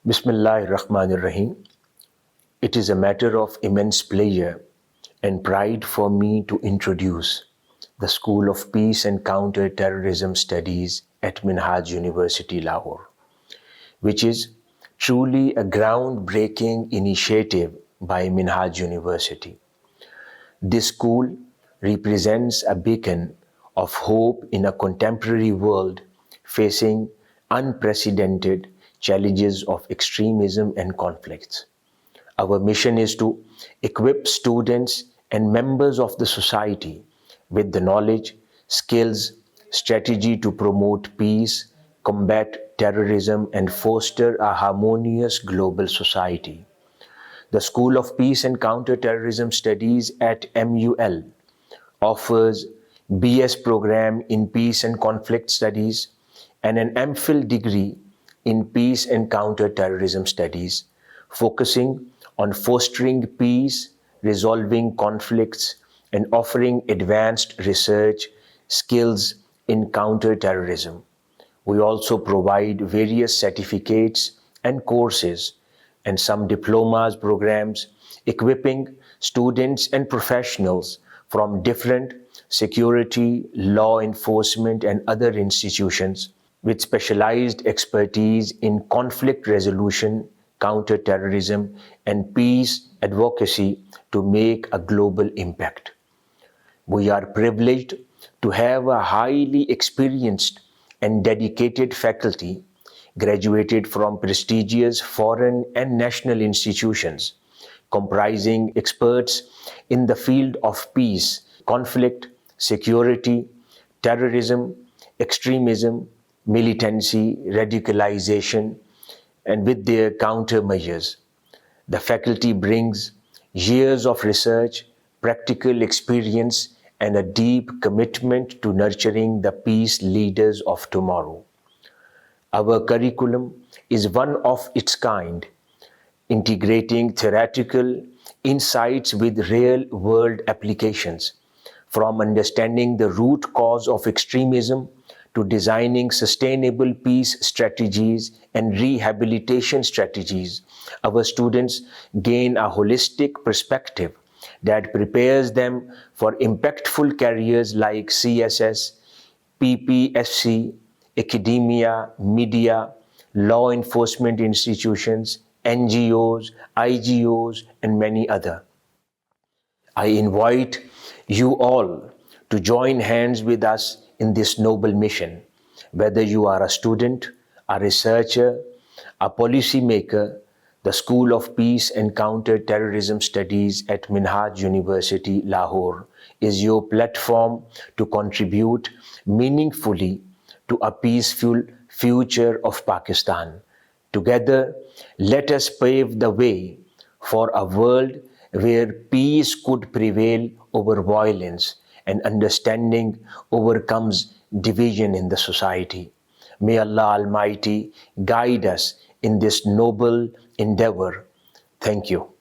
Bismillahirrahmanirrahim. It is a matter of immense pleasure and pride for me to introduce the School of Peace and Counter-Terrorism Studies at Minhaj University Lahore, which is truly a groundbreaking initiative by Minhaj University. This school represents a beacon of hope in a contemporary world facing unprecedented challenges of extremism and conflicts. Our mission is to equip students and members of the society with the knowledge, skills, strategy to promote peace, combat terrorism, and foster a harmonious global society. The School of Peace and Counter-Terrorism Studies at MUL offers BS program in Peace and Conflict Studies and an MPhil degree in Peace and Counter-Terrorism Studies, focusing on fostering peace, resolving conflicts, and offering advanced research skills in counter-terrorism. We also provide various certificates and courses and some diplomas programs equipping students and professionals from different security, law enforcement, and other institutions with specialized expertise in conflict resolution, counter-terrorism, and peace advocacy to make a global impact. We are privileged to have a highly experienced and dedicated faculty graduated from prestigious foreign and national institutions, comprising experts in the field of peace, conflict, security, terrorism, extremism, militancy, radicalization, and with their countermeasures. The faculty brings years of research, practical experience, and a deep commitment to nurturing the peace leaders of tomorrow. Our curriculum is one of its kind, integrating theoretical insights with real-world applications, from understanding the root cause of extremism to designing sustainable peace strategies and rehabilitation strategies. Our students gain a holistic perspective that prepares them for impactful careers like CSS, PPSC, academia, media, law enforcement institutions, NGOs, IGOs, and many other. I invite you all to join hands with us in this noble mission, whether you are a student, a researcher, a policymaker. The School of Peace and Counter-Terrorism Studies at Minhaj University Lahore is your platform to contribute meaningfully to a peaceful future of Pakistan. Together, let us pave the way for a world where peace could prevail over violence and understanding overcomes division in the society. May Allah Almighty guide us in this noble endeavor. Thank you.